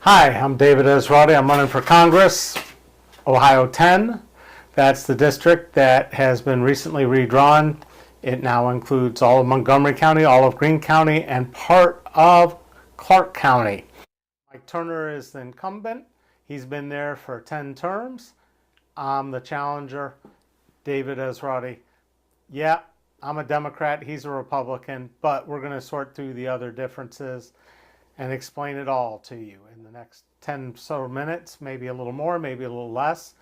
Hi, I'm David Esrati. I'm running for Congress, Ohio 10. That's the district that has been recently redrawn. It now includes all of Montgomery County, all of Greene County, and part of Clark County. Mike Turner is the incumbent. He's been there for 10 terms. I'm the challenger, David Esrati. Yeah, I'm a Democrat. He's a Republican, but we're going to sort through the other differences and explain it all to you in the next 10 so minutes, maybe a little more, maybe a little less.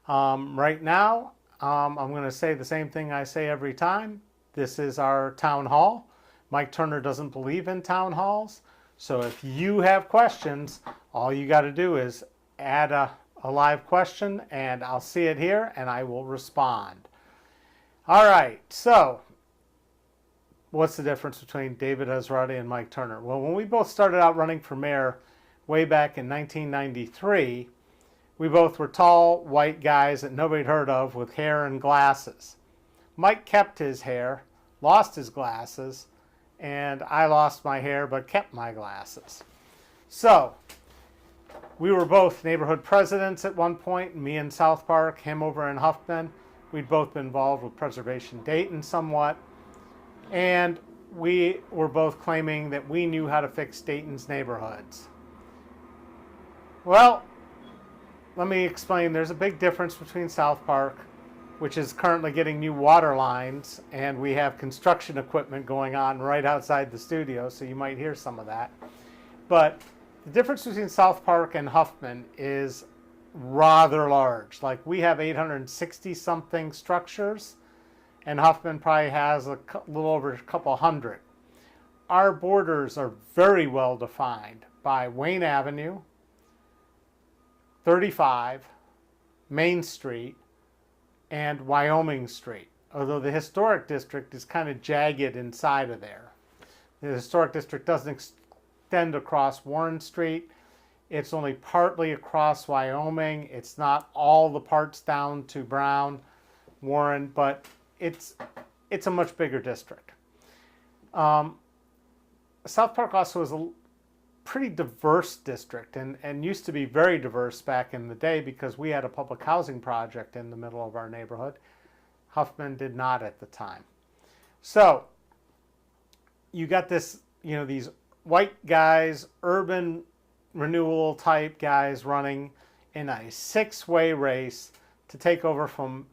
Right now, I'm going to say the same thing I say every time. This is our town hall. Mike Turner doesn't believe in town halls. So if you have questions, all you got to do is add a live question and I'll see it here and I will respond. All right, so what's the difference between David Esrati and Mike Turner? Well, when we both started out running for mayor way back in 1993, we both were tall, white guys that nobody'd heard of with hair and glasses. Mike kept his hair, lost his glasses, and I lost my hair but kept my glasses. So, we were both neighborhood presidents at one point, me in South Park, him over in Huffman. We'd both been involved with Preservation Dayton somewhat. And we were both claiming that we knew how to fix Dayton's neighborhoods. Well, let me explain. There's a big difference between South Park, which is currently getting new water lines, and we have construction equipment going on right outside the studio, so you might hear some of that. But the difference between South Park and Huffman is rather large. Like, we have 860 something structures, and Huffman probably has a little over a couple hundred. Our borders are very well defined by Wayne Avenue, 35, Main Street, and Wyoming Street, although the historic district is kind of jagged inside of there. The historic district doesn't extend across Warren Street. It's only partly across Wyoming. It's not all the parts down to Brown, Warren, but it's a much bigger district. South Park also is a pretty diverse district and used to be very diverse back in the day because we had a public housing project in the middle of our neighborhood. Huffman did not at the time. So you got this, these white guys, urban renewal type guys running in a six-way race to take over from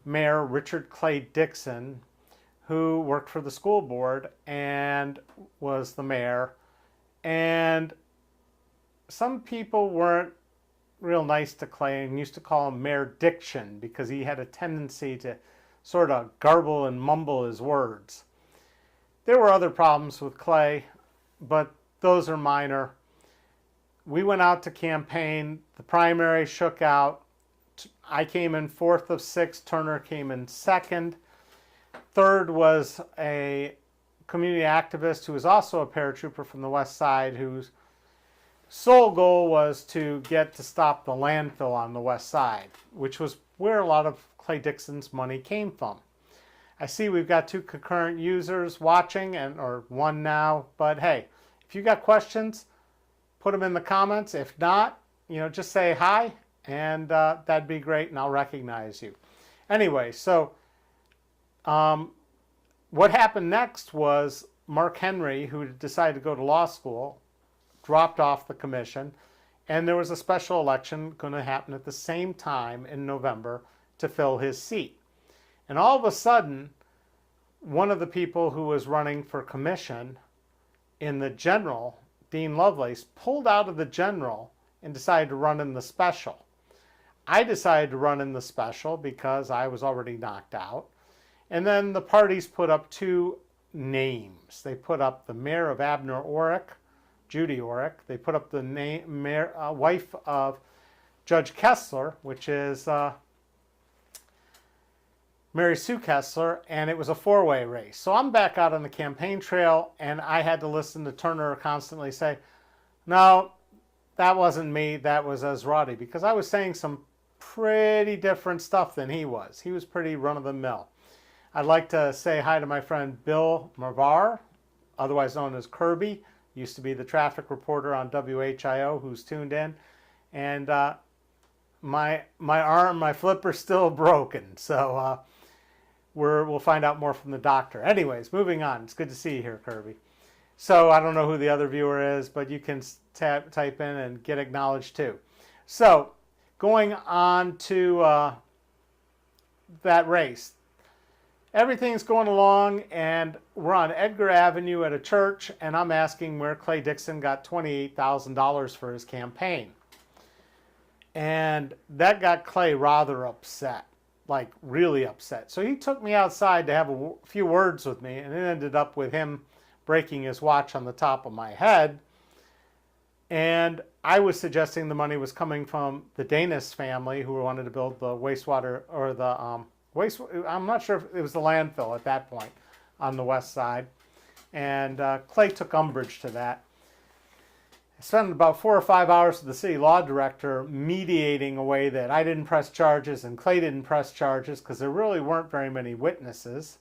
Mayor Richard Clay Dixon, who worked for the school board and was the mayor. And some people weren't real nice to Clay and used to call him Mayor Diction because he had a tendency to sort of garble and mumble his words. There were other problems with Clay, but those are minor. We went out to campaign. The primary shook out. I came in 4th of 6. Turner came in 2nd. 3rd was a community activist who was also a paratrooper from the west side whose sole goal was to get to stop the landfill on the west side, which was where a lot of Clay Dixon's money came from. I see we've got 2 concurrent users watching, or 1 now, but hey, if you got questions, put them in the comments. If not, just say hi. And that'd be great, and I'll recognize you. Anyway, so what happened next was Mark Henry, who decided to go to law school, dropped off the commission, and there was a special election going to happen at the same time in November to fill his seat. And all of a sudden, one of the people who was running for commission in the general, Dean Lovelace, pulled out of the general and decided to run in the special. I decided to run in the special because I was already knocked out. And then the parties put up 2 names. They put up the mayor of Abner Orrick, Judy Orrick. They put up the wife of Judge Kessler, which is Mary Sue Kessler, and it was a 4-way race. So I'm back out on the campaign trail, and I had to listen to Turner constantly say, no, that wasn't me, that was Esrati, because I was saying some pretty different stuff than he was. He was pretty run-of-the-mill. I'd like to say hi to my friend Bill Marvar, otherwise known as Kirby. used to be the traffic reporter on WHIO, who's tuned in. And my arm, my flipper's still broken. So we'll find out more from the doctor. Anyways, moving on. It's good to see you here, Kirby. So I don't know who the other viewer is, but you can type in and get acknowledged too. So going on to that race. Everything's going along, and we're on Edgar Avenue at a church, and I'm asking where Clay Dixon got $28,000 for his campaign. And that got Clay rather upset, like really upset. So he took me outside to have a few words with me, and it ended up with him breaking his watch on the top of my head. And I was suggesting the money was coming from the Danis family, who wanted to build the wastewater, or the I'm not sure if it was the landfill at that point on the west side. And Clay took umbrage to that. I spent about 4 or 5 hours with the city law director mediating a way that I didn't press charges and Clay didn't press charges, because there really weren't very many witnesses.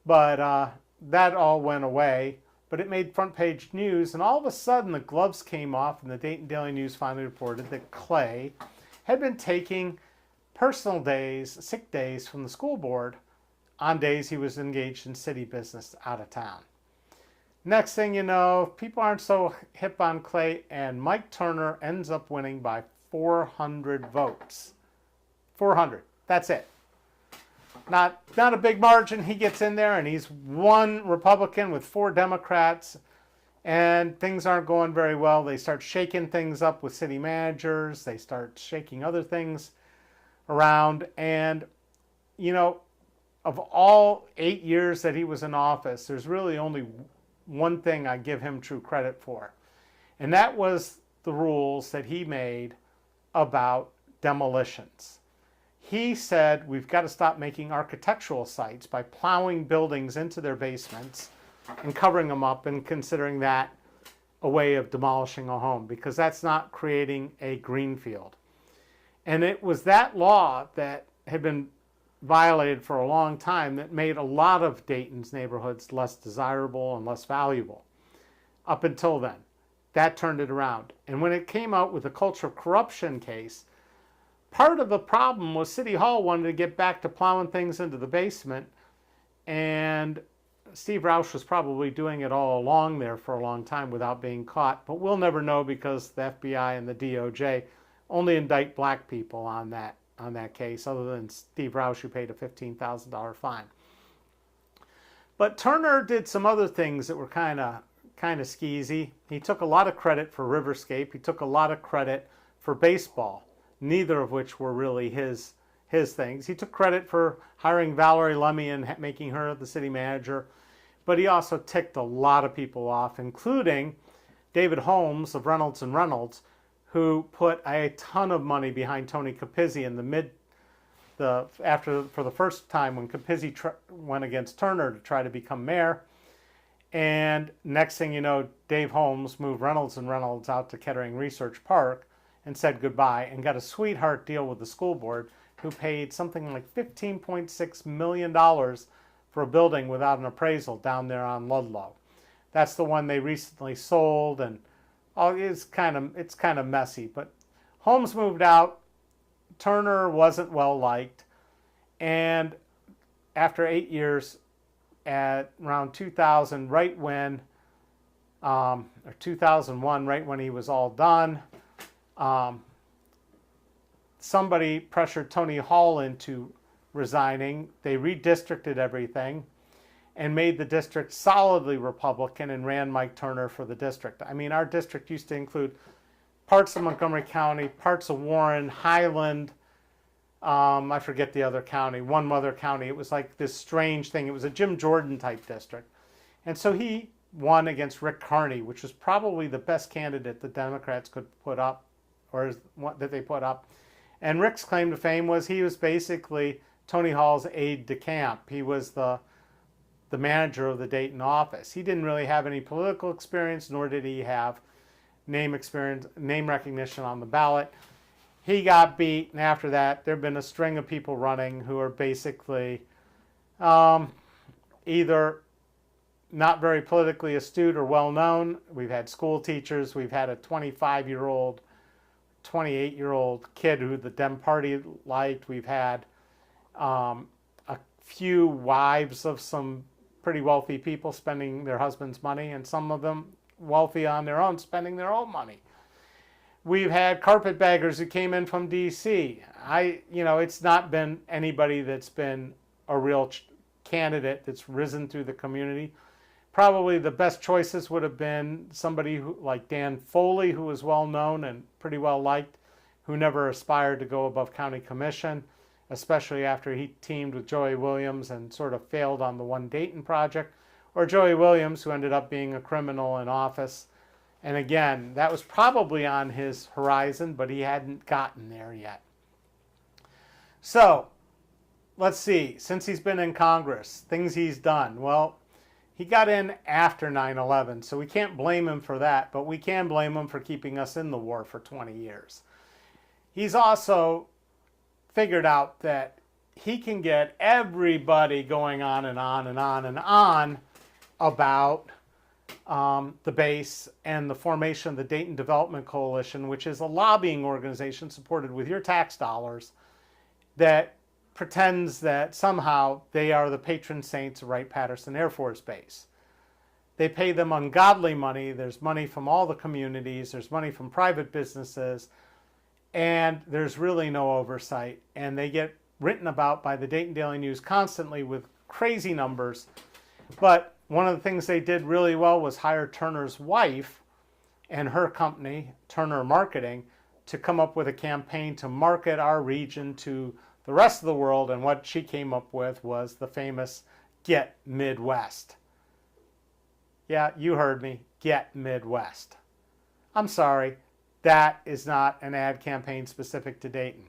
But that all went away. But it made front page news, and all of a sudden the gloves came off, and the Dayton Daily News finally reported that Clay had been taking personal days, sick days from the school board on days he was engaged in city business out of town. Next thing you know, people aren't so hip on Clay, and Mike Turner ends up winning by 400 votes. 400. That's it. Not a big margin. He gets in there, and he's one Republican with 4 Democrats, and things aren't going very well. They start shaking things up with city managers. They start shaking other things around. And, you know, of all 8 years that he was in office, there's really only one thing I give him true credit for. And that was the rules that he made about demolitions. He said we've got to stop making architectural sites by plowing buildings into their basements and covering them up and considering that a way of demolishing a home, because that's not creating a green field. And it was that law that had been violated for a long time that made a lot of Dayton's neighborhoods less desirable and less valuable. Up until then, that turned it around. And when it came out with the culture of corruption case, part of the problem was City Hall wanted to get back to plowing things into the basement, and Steve Roush was probably doing it all along there for a long time without being caught. But we'll never know, because the FBI and the DOJ only indict black people on that case, other than Steve Roush, who paid a $15,000 fine. But Turner did some other things that were kind of skeezy. He took a lot of credit for Riverscape. He took a lot of credit for baseball, neither of which were really his things. He took credit for hiring Valerie Lemmy and making her the city manager, but he also ticked a lot of people off, including David Holmes of Reynolds and Reynolds, who put a ton of money behind Tony Capizzi for the first time when Capizzi went against Turner to try to become mayor. And next thing you know, Dave Holmes moved Reynolds and Reynolds out to Kettering Research Park and said goodbye, and got a sweetheart deal with the school board, who paid something like $15.6 million for a building without an appraisal down there on Ludlow. That's the one they recently sold, and it's kind of messy. But Holmes moved out. Turner wasn't well liked, and after 8 years, at around 2000, or 2001, right when he was all done, somebody pressured Tony Hall into resigning. They redistricted everything and made the district solidly Republican and ran Mike Turner for the district. I mean, our district used to include parts of Montgomery County, parts of Warren, Highland, I forget the other county, one other county. It was like this strange thing. It was a Jim Jordan type district. And so he won against Rick Carney, which was probably the best candidate the Democrats could put up, or that they put up. And Rick's claim to fame was he was basically Tony Hall's aide de camp. He was the manager of the Dayton office. He didn't really have any political experience, nor did he have name recognition on the ballot. He got beat, and after that, there have been a string of people running who are basically either not very politically astute or well known. We've had school teachers. We've had a 25-year-old, 28-year-old kid who the Dem Party liked. We've had a few wives of some pretty wealthy people spending their husband's money, and some of them wealthy on their own spending their own money. We've had carpetbaggers who came in from D.C. It's not been anybody that's been a real candidate that's risen through the community. Probably the best choices would have been somebody like Dan Foley, who was well known and pretty well liked, who never aspired to go above county commission, especially after he teamed with Joey Williams and sort of failed on the One Dayton project, or Joey Williams, who ended up being a criminal in office. And again, that was probably on his horizon, but he hadn't gotten there yet. So, let's see, since he's been in Congress, things he's done. Well, he got in after 9/11, so we can't blame him for that, but we can blame him for keeping us in the war for 20 years. He's also figured out that he can get everybody going on and on and on and on about the base and the formation of the Dayton Development Coalition, which is a lobbying organization supported with your tax dollars that pretends that somehow they are the patron saints of Wright-Patterson Air Force Base. They pay them ungodly money. There's money from all the communities. There's money from private businesses. And there's really no oversight. And they get written about by the Dayton Daily News constantly with crazy numbers. But one of the things they did really well was hire Turner's wife and her company, Turner Marketing, to come up with a campaign to market our region to the rest of the world. And what she came up with was the famous Get Midwest. Yeah, you heard me. Get Midwest. I'm sorry. That is not an ad campaign specific to Dayton.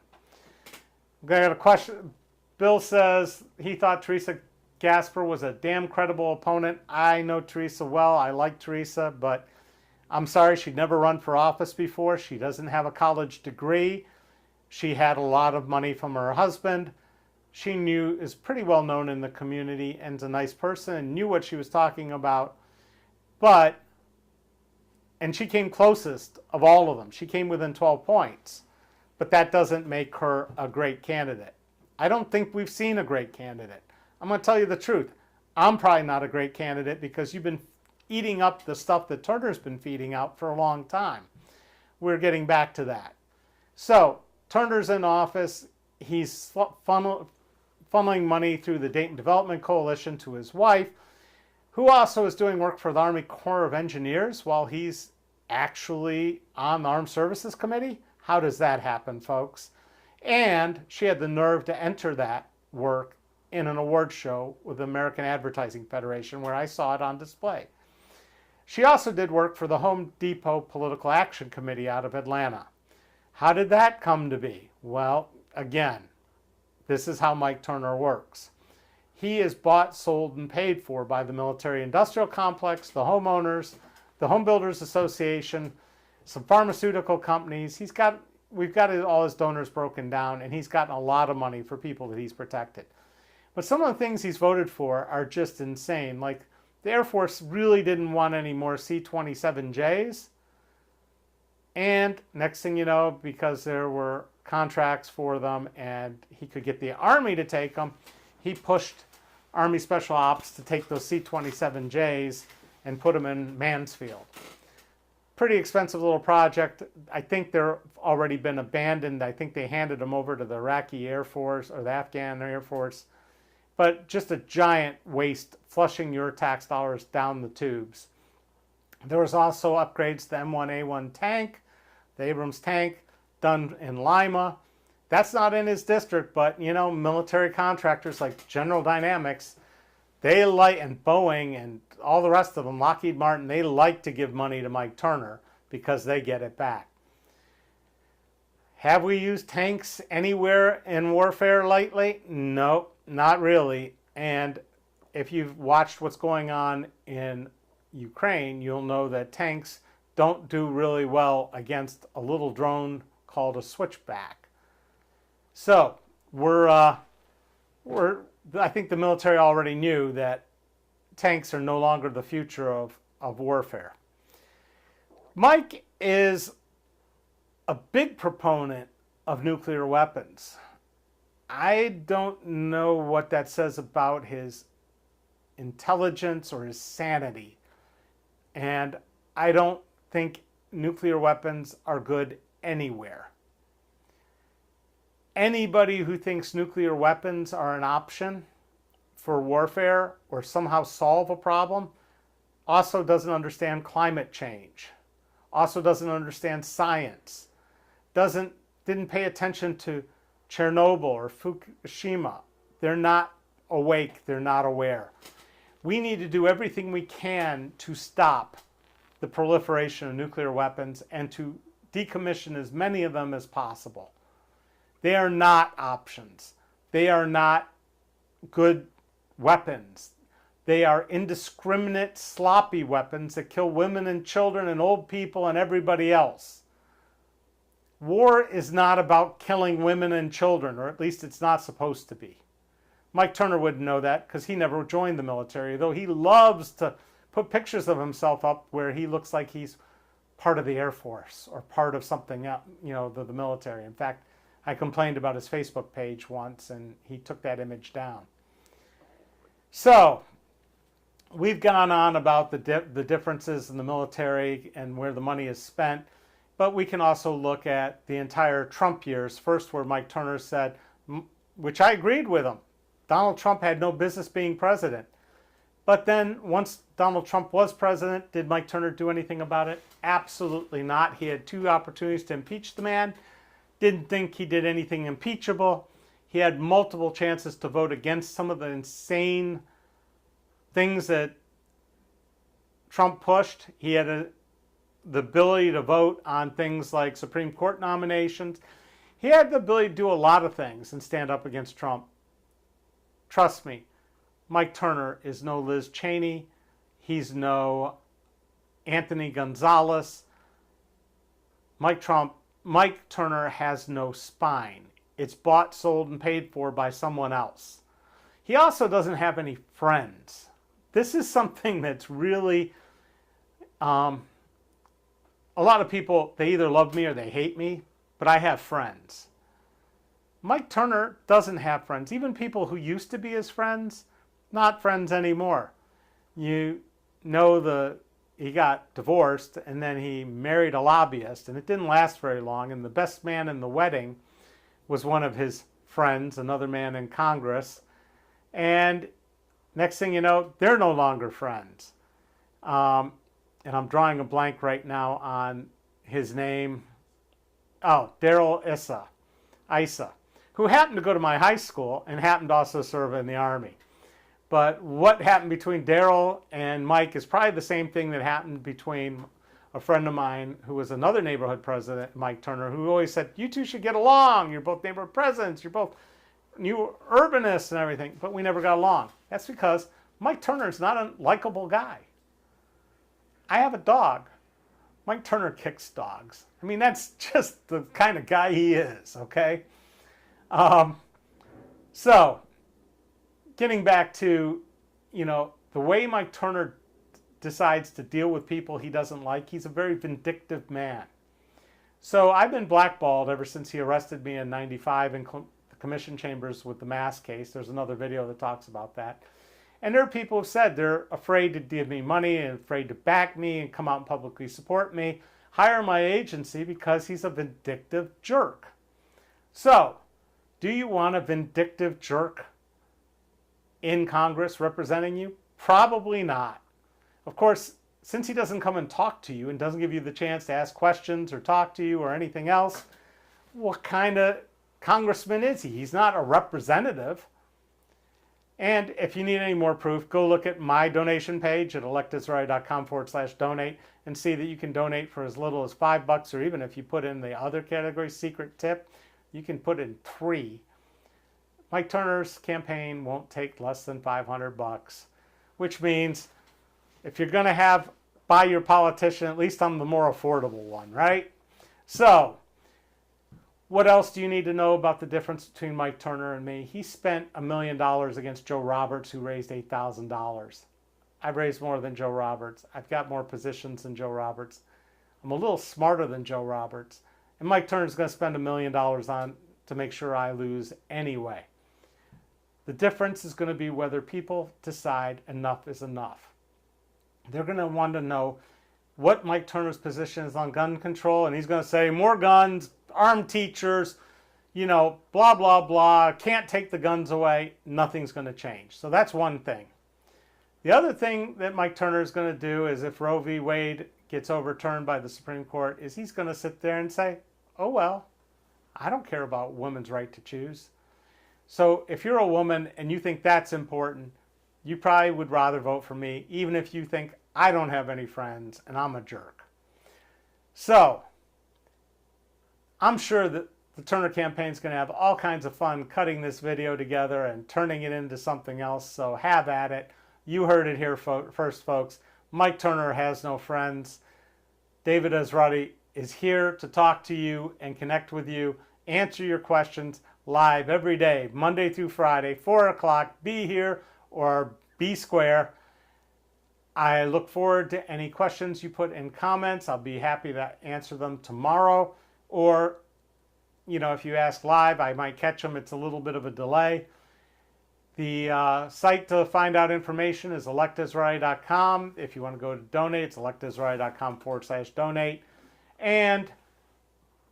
I got a question. Bill says he thought Teresa Gasper was a damn credible opponent. I know Teresa well. I like Teresa, but I'm sorry, she'd never run for office before. She doesn't have a college degree. She had a lot of money from her husband. She is pretty well known in the community and is a nice person and knew what she was talking about. And she came closest of all of them. She came within 12 points. But that doesn't make her a great candidate. I don't think we've seen a great candidate. I'm going to tell you the truth. I'm probably not a great candidate because you've been eating up the stuff that Turner's been feeding out for a long time. We're getting back to that. So, Turner's in office. He's funneling money through the Dayton Development Coalition to his wife, who also is doing work for the Army Corps of Engineers while he's actually on the Armed Services Committee. How does that happen, folks? And she had the nerve to enter that work in an award show with the American Advertising Federation, where I saw it on display. She also did work for the Home Depot Political Action Committee out of Atlanta. How did that come to be? Well, again, this is how Mike Turner works. He is bought, sold, and paid for by the military-industrial complex, the homeowners, the Home Builders Association, some pharmaceutical companies. We've got all his donors broken down, and he's gotten a lot of money for people that he's protected. But some of the things he's voted for are just insane. Like, the Air Force really didn't want any more C-27Js. And next thing you know, because there were contracts for them and he could get the Army to take them, he pushed Army Special Ops to take those C-27Js and put them in Mansfield. Pretty expensive little project. I think they're already been abandoned. I think they handed them over to the Iraqi Air Force or the Afghan Air Force. But just a giant waste, flushing your tax dollars down the tubes. There was also upgrades to the M1A1 tank, the Abrams tank, done in Lima. That's not in his district, but military contractors like General Dynamics, they like, and Boeing and all the rest of them, Lockheed Martin, they like to give money to Mike Turner because they get it back. Have we used tanks anywhere in warfare lately? No, not really. And if you've watched what's going on in Ukraine, you'll know that tanks don't do really well against a little drone called a switchback. So I think the military already knew that tanks are no longer the future of warfare. Mike is a big proponent of nuclear weapons. I don't know what that says about his intelligence or his sanity. And I don't think nuclear weapons are good anywhere. Anybody who thinks nuclear weapons are an option for warfare or somehow solve a problem also doesn't understand climate change, also doesn't understand science, didn't pay attention to Chernobyl or Fukushima. They're not awake, they're not aware. We need to do everything we can to stop the proliferation of nuclear weapons and to decommission as many of them as possible. They are not options. They are not good weapons. They are indiscriminate, sloppy weapons that kill women and children and old people and everybody else. War is not about killing women and children, or at least it's not supposed to be. Mike Turner wouldn't know that because he never joined the military, though he loves to put pictures of himself up where he looks like he's part of the Air Force or part of something else, the military. In fact, I complained about his Facebook page once and he took that image down. So, we've gone on about the differences in the military and where the money is spent, but we can also look at the entire Trump years. First, where Mike Turner said, which I agreed with him, Donald Trump had no business being president. But then, once Donald Trump was president, did Mike Turner do anything about it? Absolutely not. He had 2 opportunities to impeach the man. Didn't think he did anything impeachable. He had multiple chances to vote against some of the insane things that Trump pushed. He had the ability to vote on things like Supreme Court nominations. He had the ability to do a lot of things and stand up against Trump. Trust me, Mike Turner is no Liz Cheney. He's no Anthony Gonzalez. Mike Turner has no spine. It's bought, sold, and paid for by someone else. He also doesn't have any friends. This is something that's really, a lot of people, they either love me or they hate me, but I have friends. Mike Turner doesn't have friends. Even people who used to be his friends, not friends anymore. You know he got divorced and then he married a lobbyist and it didn't last very long, and the best man in the wedding was one of his friends, another man in Congress, and next thing you know, they're no longer friends. And I'm drawing a blank right now on his name. Oh, Darrell Issa, who happened to go to my high school and happened to also serve in the Army. But what happened between Darrell and Mike is probably the same thing that happened between a friend of mine who was another neighborhood president, Mike Turner, who always said, you two should get along. You're both neighborhood presidents. You're both new urbanists and everything. But we never got along. That's because Mike Turner is not a likable guy. I have a dog. Mike Turner kicks dogs. I mean, that's just the kind of guy he is, okay? So, getting back to, the way Mike Turner decides to deal with people he doesn't like, he's a very vindictive man. So I've been blackballed ever since he arrested me in '95 in the commission chambers with the mask case. There's another video that talks about that. And there are people who said they're afraid to give me money and afraid to back me and come out and publicly support me, hire my agency because he's a vindictive jerk. So, do you want a vindictive jerk in Congress representing you? Probably not. Of course, since he doesn't come and talk to you and doesn't give you the chance to ask questions or talk to you or anything else, what kind of congressman is he? He's not a representative. And if you need any more proof, go look at my donation page at electesrati.com/donate and see that you can donate for as little as $5, or even if you put in the other category, secret tip, you can put in 3. Mike Turner's campaign won't take less than $500, which means if you're going to buy your politician, at least I'm the more affordable one, right? So, what else do you need to know about the difference between Mike Turner and me? He spent $1 million against Joe Roberts, who raised $8,000. I've raised more than Joe Roberts. I've got more positions than Joe Roberts. I'm a little smarter than Joe Roberts. And Mike Turner's going to spend $1 million on to make sure I lose anyway. The difference is going to be whether people decide enough is enough. They're going to want to know what Mike Turner's position is on gun control, and he's going to say more guns, armed teachers, you know, blah, blah, blah, can't take the guns away. Nothing's going to change. So that's one thing. The other thing that Mike Turner is going to do is if Roe v. Wade gets overturned by the Supreme Court, is he's going to sit there and say, oh, well, I don't care about women's right to choose. So if you're a woman and you think that's important, you probably would rather vote for me, even if you think I don't have any friends and I'm a jerk. So I'm sure that the Turner campaign is going to have all kinds of fun cutting this video together and turning it into something else, so have at it. You heard it here first, folks. Mike Turner has no friends. David Esrati is here to talk to you and connect with you, answer your questions live every day, Monday through Friday, 4 o'clock. Be here or be square. I look forward to any questions you put in comments. I'll be happy to answer them tomorrow. Or, you know, if you ask live, I might catch them. It's a little bit of a delay. The site to find out information is electesrati.com. If you want to go to donate, it's electesrati.com/donate. And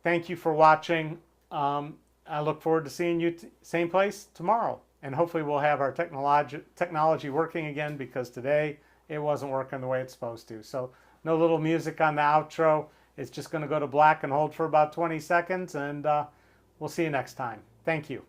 thank you for watching. I look forward to seeing you same place tomorrow. And hopefully we'll have our technology working again, because today it wasn't working the way it's supposed to. So no little music on the outro. It's just going to go to black and hold for about 20 seconds. And we'll see you next time. Thank you.